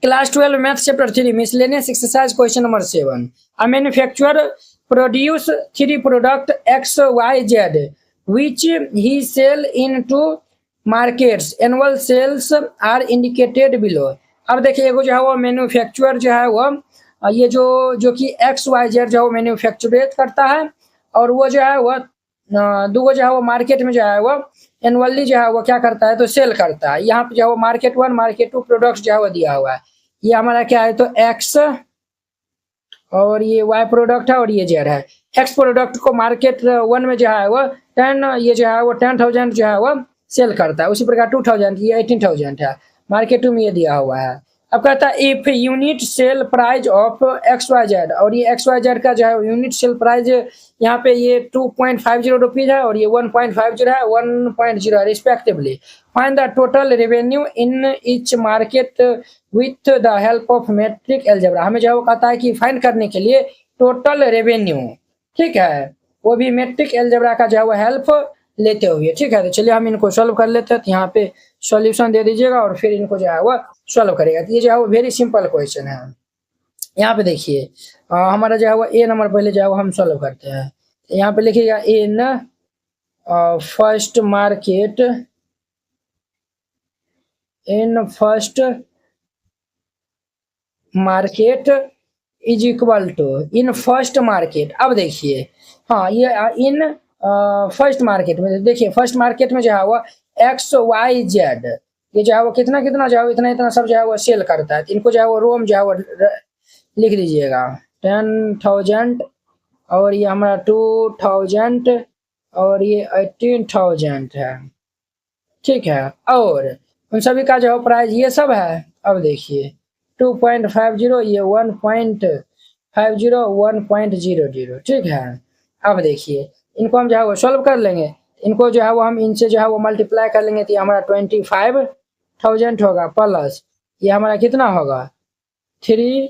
Class 12 Math Chapter 3 Miscellaneous Exercise Question number 7. A manufacturer produce 3 product X, Y, Z which he sell into markets. Annual sales are indicated below. अब देखिए एगो जो है वो manufacturer जो है वो ये जो कि XYZ जो है वो मैन्युफैक्चरेट करता है और वो जो है वो दूगो जो है वो मार्केट में जो है वो एनुअली जो है वो क्या करता है तो सेल करता है। यहाँ पे जो है वो मार्केट 1 मार्केट 2 प्रोडक्ट्स जो है वो दिया हुआ है। ये हमारा क्या है तो X और ये Y प्रोडक्ट है और ये Z है। X प्रोडक्ट को मार्केट 1 में जो है वो 10 ये जो है वो 10,000 जो है वो सेल करता है। उसी प्रकार 2,000 ये 18,000 है। मार्केट 2 में ये दिया हुआ है। अब कहता है if unit sale price of XYZ और ये XYZ का जो है यूनिट सेल प्राइस यहाँ पे ये 2.50 रुपीज है और ये 1.50 है 1.0 respectively. Find the total revenue in each market with the help of matrix algebra. हमें जो है वो कहता है कि फाइंड करने के लिए टोटल रेवेन्यू, ठीक है, वो भी मैट्रिक एल्जेब्रा का जो है वो हेल्प लेते हुए। ठीक है, तो चलिए हम इनको सॉल्व कर लेते हैं। तो यहाँ पे सॉल्यूशन दे दीजिएगा और फिर इनको जो है वो सॉल्व करेगा। तो ये जो है वो वेरी सिंपल क्वेश्चन है। यहाँ पे देखिए हमारा जो है वो ए नंबर पहले जो है वो हम सॉल्व करते हैं। यहाँ पे लिखिएगा in first market is equal to in first market. अब देखिए हाँ ये इन फर्स्ट मार्केट में देखिए फर्स्ट मार्केट में जो है वो XYZ ये जो है वो कितना कितना जो है इतना सब जो है वो सेल करता है। तो इनको जो है वो रोम जो है वो लिख दीजिएगा 10,000 और ये हमारा 2,000 और ये 18,000 है। ठीक है, और उन सभी का जो है प्राइस ये सब है। अब देखिए 2.50 ये 1.50 1.00। ठीक है, अब देखिए इनको हम जो है वो सॉल्व कर लेंगे। इनको जो है वो हम इनसे जो है वो मल्टीप्लाई कर लेंगे तो ये हमारा 25,000 होगा प्लस ये हमारा कितना होगा 3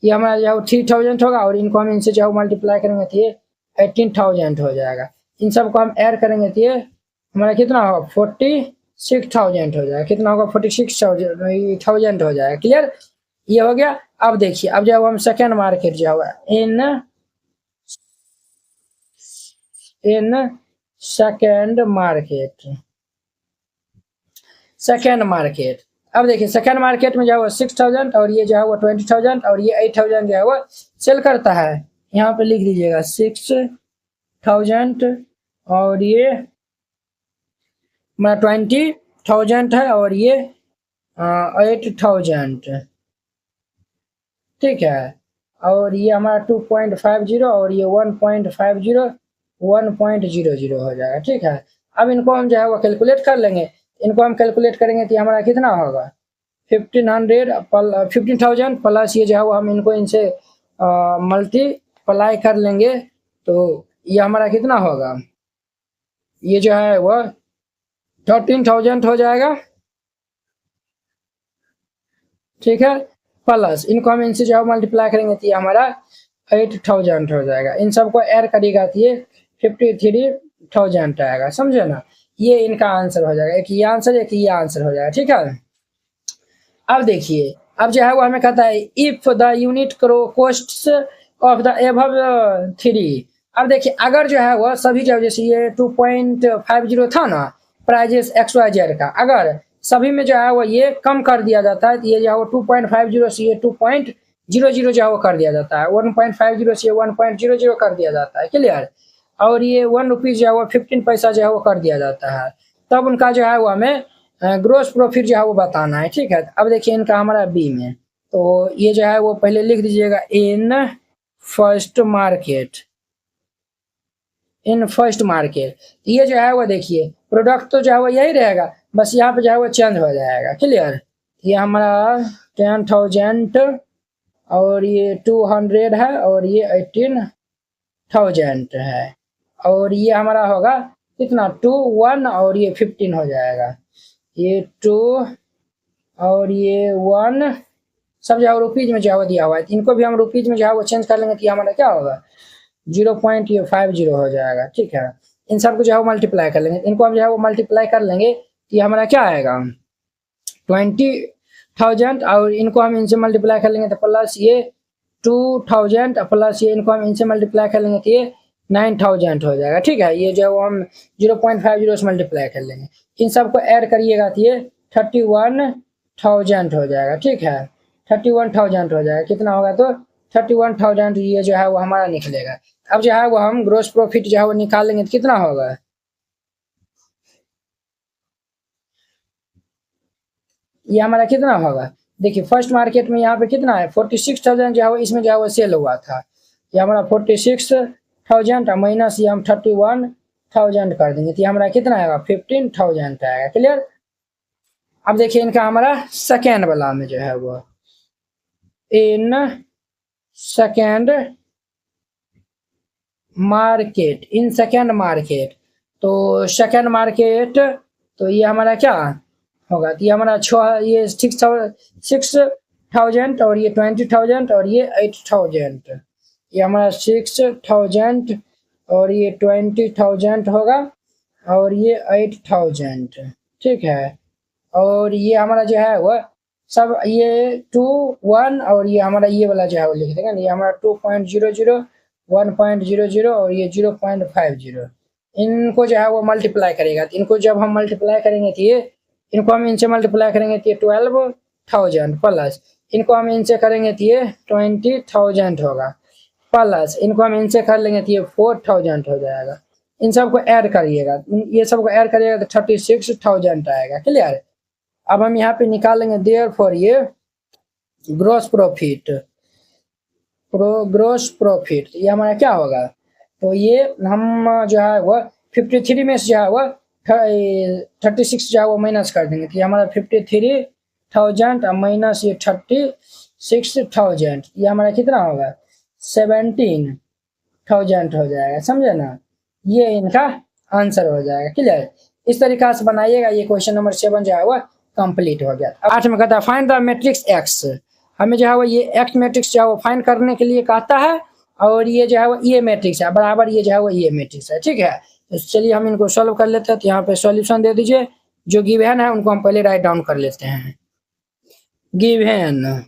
ये हमारा जो है 3,000 होगा और इनको हम इनसे जो है मल्टीप्लाई करेंगे तो ये 18,000 हो जाएगा। इन सब को हम ऐड करेंगे तो ये हमारा कितना होगा 46,000 हो जाएगा। कितना होगा 46,000 हो जाएगा। क्लियर, ये हो गया। अब देखिए अब जो है हम सेकेंड मार्केट जो है इन सेकेंड मार्केट। अब देखिए सेकेंड मार्केट में जो है वो 6,000 और ये जो है वो 20,000 और ये 8,000 जो है वो सेल करता है। यहाँ पे लिख दीजिएगा 6,000 और ये 20,000 है और ये 8,000। ठीक है, और ये हमारा 2.50 और ये 1.50 1.00 हो जाएगा। ठीक है, अब इनको हम जो है वो कैलकुलेट कर लेंगे। इनको हम कैलकुलेट करेंगे तो हमारा कितना होगा 15,000 प्लस ये जो है वो हम इनको इनसे मल्टीप्लाई कर लेंगे तो ये हमारा कितना होगा ये जो है वो 13,000 हो जाएगा। ठीक है, प्लस इनको हम इनसे जो है मल्टीप्लाई करेंगे तो ये हमारा 8,000 हो जाएगा। इन सबको ऐड करिएगा तो ये 53,000 आएगा। समझे ना, ये इनका आंसर हो जाएगा। एक ये आंसर एक ये आंसर हो जाएगा। ठीक है, अब देखिए अब जो है वो हमें कहता है if the unit costs of the above 3। अब देखिए अगर जो है वो सभी जो जैसे ये 2.50 था ना प्राइजेस XYZ का, अगर सभी में जो है वो ये कम कर दिया जाता है तो ये जो है वो 2.50 से ये 2.00 जो है वो कर दिया जाता है। 1.50 से 1.00 कर दिया जाता है। क्लियर, और ये 1 रुपीज जो है वो 15 पैसा जो है वो कर दिया जाता है। तब उनका जो है वो हमें ग्रोस प्रॉफिट जो है वो बताना है। ठीक है, अब देखिए इनका हमारा बी में तो ये जो है वो पहले लिख दीजिएगा इन फर्स्ट मार्केट। ये जो है वो देखिए प्रोडक्ट तो जो है वो यही रहेगा, बस यहाँ पे जो है वो चेंज हो जाएगा। क्लियर, ये हमारा 10,000 और ये 200 है और ये 18,000 है और ये हमारा होगा कितना 2 1 और ये 15 हो जाएगा। ये 2 और ये 1 सब जो है रुपीज में जो है दिया हुआ है। इनको भी हम रुपीज में जो है वो चेंज कर लेंगे तो हमारा क्या होगा 0.50 हो जाएगा। ठीक है, इन सबको जो है मल्टीप्लाई कर लेंगे। इनको हम जो है वो मल्टीप्लाई कर लेंगे तो हमारा क्या आएगा 1000 और इनको हम इनसे मल्टीप्लाई कर लेंगे तो प्लस ये 2000 प्लस ये इनको हम इनसे मल्टीप्लाई कर लेंगे तो ये 9000 हो जाएगा। ठीक है, ये जो हम 0.50 से मल्टीप्लाई कर लेंगे, इन सबको ऐड करिएगा तो ये 31000 हो जाएगा। ठीक है, 31000 हो जाएगा। कितना होगा तो 31000 ये जो है वो हमारा निकलेगा। अब जो है वो हम ग्रोस प्रॉफिट जो है वो निकाल लेंगे तो कितना होगा, ये हमारा कितना होगा। देखिए फर्स्ट मार्केट में यहाँ पे कितना है 46,000 जो है वो इसमें जो है वो सेल हुआ था। ये हमारा 46,000 माइनस ये हम 31,000 कर देंगे तो ये हमारा कितना आएगा 15,000 आएगा। क्लियर। अब देखिए इनका हमारा सेकेंड वाला में जो है वो in second market, in second market, तो सेकेंड मार्केट तो ये हमारा क्या होगा, तो ये हमारा ये 6,000 और ये 20,000 और ये 8,000, ये हमारा 6,000 और ये 20,000 होगा और ये 8,000। ठीक है, और ये हमारा जो है वो सब ये 2 1 और ये हमारा ये वाला जो है वो लिख देंगे, ये हमारा 2.00 1.00 और ये 0.50, इनको जो है वो मल्टीप्लाई करेगा। तो इनको जब हम मल्टीप्लाई करेंगे तो ये इनको हम इनसे मल्टीप्लाई करेंगे तो ये 12,000 प्लस इनको हम इनसे करेंगे तो ये 20,000 होगा, प्लस इनको हम इनसे कर लेंगे तो ये 4,000 हो जाएगा। इन सबको ऐड करिएगा, ये सबको ऐड करिएगा तो 36,000 आएगा। क्लियर। अब हम यहाँ पे निकालेंगे देयरफॉर ये ग्रॉस प्रॉफिट, ग्रॉस प्रॉफिट ये हमारा क्या होगा, तो ये हम जो है वो 53 में से जो है वो 36 जो है वो माइनस कर देंगे तो ये हमारा 53,000 माइनस ये 36,000 ये हमारा कितना होगा 17,000 हो जाएगा। समझे ना, ये इनका आंसर हो जाएगा। क्लियर। इस तरीका से बनाइएगा। ये क्वेश्चन नंबर 7 जो है वो कंप्लीट हो गया। 8 में कहता है फाइंड द मैट्रिक्स एक्स, हमें जो है वो ये एक्स मैट्रिक्स जो है वो फाइंड करने के लिए कहता है और ये जो है वो ये मैट्रिक्स है बराबर ये जो है वो ये मैट्रिक्स है। ठीक है, तो चलिए हम इनको सॉल्व कर लेते हैं। तो यहाँ पे सॉल्यूशन दे दीजिए, जो गिवन है उनको हम पहले राइट डाउन कर लेते हैं। गिवन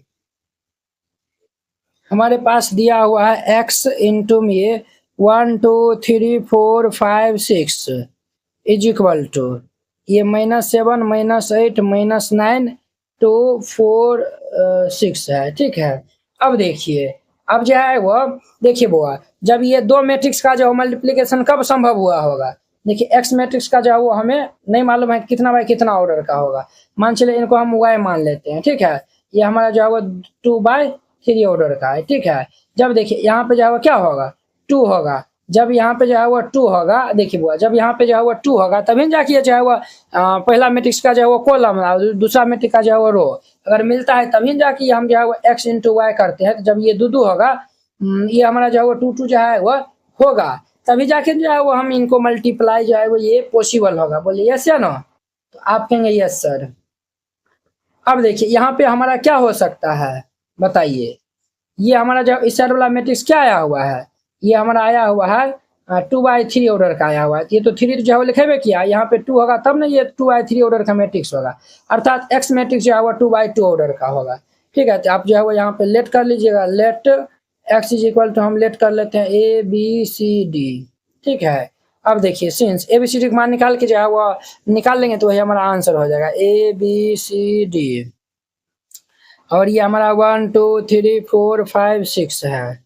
हमारे पास दिया हुआ है x इंटू में 1 2 3 4 5 6 इज इक्वल टू ये -7 -8 -9 2 4 6 है। ठीक है, अब देखिए अब जो है वो देखिए बुआ जब ये दो मैट्रिक्स का जो मल्टीप्लिकेशन कब संभव हुआ होगा, देखिए एक्स मैट्रिक्स का जो है वो हमें नहीं मालूम है कितना बाय कितना ऑर्डर का होगा, मान चलिए इनको हम y मान लेते हैं। ठीक है, ये हमारा जो है वो 2/3 ऑर्डर का है। ठीक है, जब देखिए यहाँ पे जो है वो क्या होगा 2 होगा, जब यहाँ पे जो है वो 2 होगा, देखिए बुआ जब यहाँ पे जो है वो 2 होगा तभी जाके जो है वो पहला मैट्रिक्स का जो है वो कॉलम और दूसरा मैट्रिक्स का जो है वो रो अगर मिलता है तभी जाके हम जो है वो x इंटू वाई करते हैं। तो जब ये 2 होगा ये हमारा जो है वो 2 जो है वो होगा तभी जाके जो है वो हम इनको मल्टीप्लाई जो है वो ये पॉसिबल होगा। बोलिए यस या नो, तो आप कहेंगे यस सर। अब देखिए यहाँ पे हमारा क्या हो सकता है बताइए, ये हमारा जो इस साइड वाला मैट्रिक्स क्या आया हुआ है, ये हमारा आया हुआ है 2/3 ऑर्डर का आया हुआ है। ये तो 3 जो है वो लिखेबे किया, यहाँ पे 2 होगा तब ना ये 2/3 ऑर्डर का मैट्रिक्स होगा, अर्थात एक्स मैट्रिक्स जो है वो 2/2 ऑर्डर का होगा। ठीक है, तो आप जो है वो यहाँ पे लेट कर लीजिएगा, let x is equal to हम लेट कर लेते हैं ABCD। ठीक है, अब देखिए सिंस ABCD का मान निकाल के जो है वो निकाल लेंगे तो वही हमारा आंसर हो जाएगा ABCD और ये हमारा 1 2 3 4 5 6 है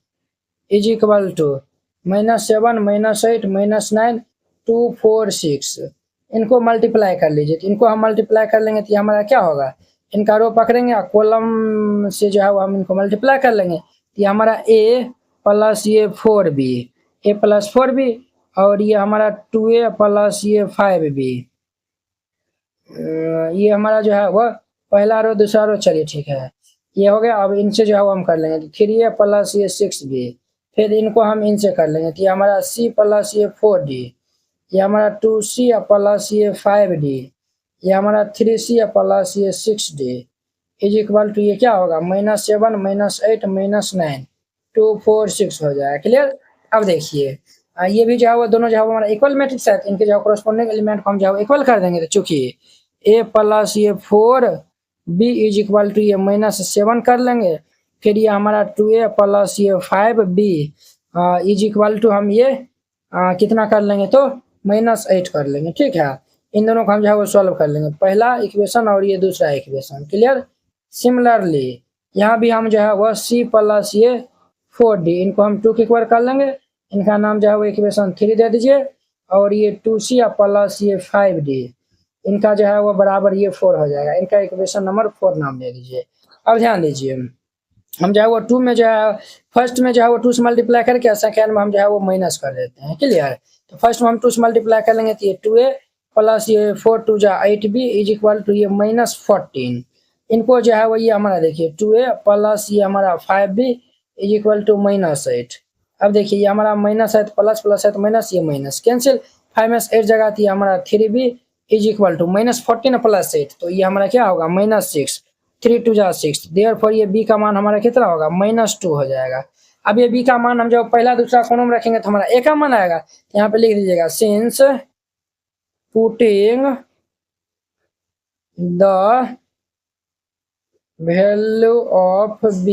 इज इक्वल टू -7 -8 -9 2 4 6। इनको मल्टीप्लाई कर लीजिए, तो इनको हम मल्टीप्लाई कर लेंगे तो ये हमारा क्या होगा, इनका रो पकड़ेंगे और कॉलम से जो है वो हम इनको मल्टीप्लाई कर लेंगे तो ये हमारा A प्लस ये 4B, A प्लस 4B और ये हमारा 2A प्लस ये 5B, ये हमारा जो है वो पहला रो दूसरा रो। चलिए ठीक है, ये हो गया। अब इनसे जो है वो हम कर लेंगे 3A प्लस ये 6B, फिर इनको हम इनसे कर लेंगे तो ये हमारा C प्लस ये 4D, ये हमारा 2C प्लस ये 5D, ये हमारा 3C प्लस ये 6D इज इक्वल टू ये क्या होगा -7 -8 -9 2 4 6 हो जाएगा। क्लियर। अब देखिए ये भी जो है वो दोनों जो है हमारा इक्वल मैट्रिक्स है, इनके जो कॉरेस्पॉन्डिंग एलिमेंट को हम जो है इक्वल कर देंगे। तो चूंकि A प्लस ये 4 बी इज इक्वल टू ये -7 कर लेंगे। फिर ये हमारा 2a प्लस ये 5b इज इक्वल टू हम ये कितना कर लेंगे तो -8 कर लेंगे। ठीक है, इन दोनों को हम जो है वो सॉल्व कर लेंगे, पहला इक्वेशन और ये दूसरा इक्वेशन। क्लियर। सिमिलरली यहाँ भी हम जो है वो c प्लस ये 4d इनको हम 2 के इक्वल कर लेंगे। इनका नाम जो है वो इक्वेशन 3 दे दीजिए, और ये 2c प्लस ये 5d इनका जो है वो बराबर ये 4 हो जाएगा। इनका इक्वेशन नंबर 4 नाम दे दीजिए। अब ध्यान दीजिए, हम जो है वो 2 में जो है फर्स्ट में जो है वो 2 से मल्टीप्लाई करके सेकेंड में हम जो है वो माइनस कर देते हैं। क्लियर। तो फर्स्ट में हम 2 से मल्टीप्लाई कर लेंगे तो ये 2a प्लस ये 4 2 जा 8b इज इक्वल टू ये -14। इनको जो है वो ये हमारा देखिए 2a प्लस ये हमारा 5b इज इक्वल टू -8। अब देखिए ये हमारा -8 प्लस प्लस है तो माइनस, ये माइनस कैंसिल, 5 में 8 जगह थी हमारा 3b is equal to -14 plus 8, तो ये हमारा क्या होगा -6, 3 2 जा 6। देयरफॉर ये b का मान हमारा कितना होगा -2 हो जाएगा। अब ये b का मान हम जब पहला दूसरा कोनों में रखेंगे तो हमारा a का मान आएगा। यहाँ पे लिख दीजिएगा since putting the value of b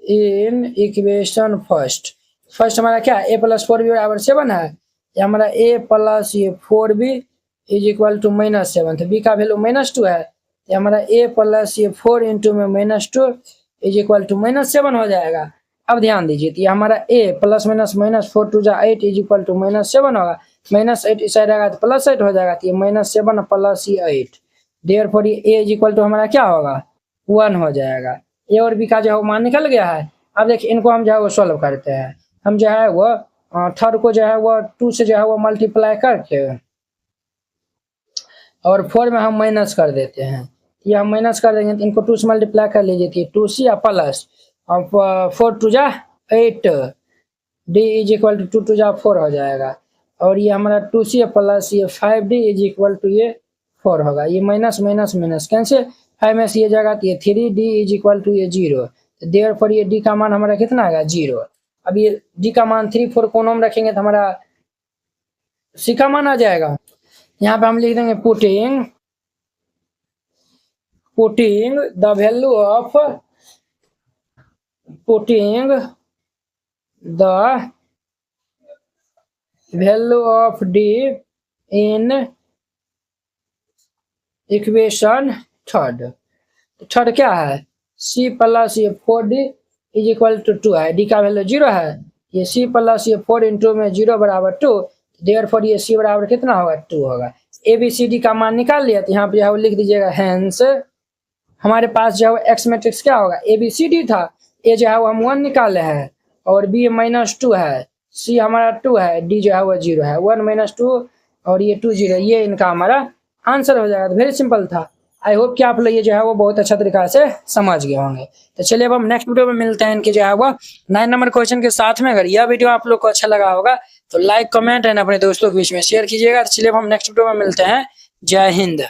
in equation first हमारा क्या a प्लस 4b बराबर 7 है। ये हमारा a प्लस ये 4b इज इक्वल टू -7, तो b का वैल्यू -2 है। ये हमारा a प्लस ये 4 इंटू में -2 इज इक्वल टू -7 हो जाएगा। अब ध्यान दीजिए, तो ये हमारा a प्लस -4 2 जा 8 इज इक्वल टू -7 होगा। -8 इस साइड आएगा तो +8 हो जाएगा, तो ये -7 प्लस ये 8। देयरफॉर ये a इज इक्वल टू हमारा क्या होगा 1 हो जाएगा। ए और बी का जो है वो मान निकल गया है। अब देखिए इनको हम जो है वो सॉल्व करते हैं। हम जो है वो थर्ड को जो है वो 2 से जो है वो मल्टीप्लाई करके और 4 में हम माइनस कर देते हैं। ये हम माइनस कर देंगे तो इनको 2 से मल्टीप्लाई कर लीजिए, थी 2c या प्लस 4 2 जा 8 d इज इक्वल टू 2 2 जा 4 हो जाएगा। और ये हमारा 2c प्लस ये 5d इज इक्वल टू ये 4 होगा। ये माइनस माइनस माइनस कैंसिल, 5 में से ये जगह तो ये 3d इज इक्वल टू ये 0। देयरफॉर ये d का मान हमारा कितना आएगा 0। अब ये d का मान 3 4 कोनों में रखेंगे तो हमारा c का मान आ जाएगा। यहाँ पे हम लिख देंगे putting the value of d in equation third क्या है c प्लस ये 4d इज इक्वल टू 2 है। d का वैल्यू 0 है। ये c प्लस ये 4 इंटू में 0 बराबर 2, देयरफॉर ये c बराबर कितना होगा 2 होगा। ए बी सी डी का मान निकाल लिया, तो यहाँ पे जो है लिख दीजिएगा हेंस हमारे पास जो है एक्स मैट्रिक्स क्या होगा ए बी सी डी था। ए जो है वो हम 1 निकाले हैं और बी -2 है, सी हमारा 2 है, डी जो है वो 0 है। 1 - 2 और ये 2 0, ये इनका हमारा आंसर हो जाएगा। तो वेरी सिंपल था। आई होप कि आप लोग ये जो है वो बहुत अच्छा तरीका से समझ गए होंगे। तो चलिए अब हम नेक्स्ट वीडियो में मिलते हैं इनके जो है वो 9 नंबर क्वेश्चन के साथ में। अगर यह वीडियो आप लोग को अच्छा लगा होगा तो लाइक कमेंट एंड अपने दोस्तों के बीच में शेयर कीजिएगा। तो चलिए अब हम नेक्स्ट वीडियो में मिलते हैं। जय हिंद।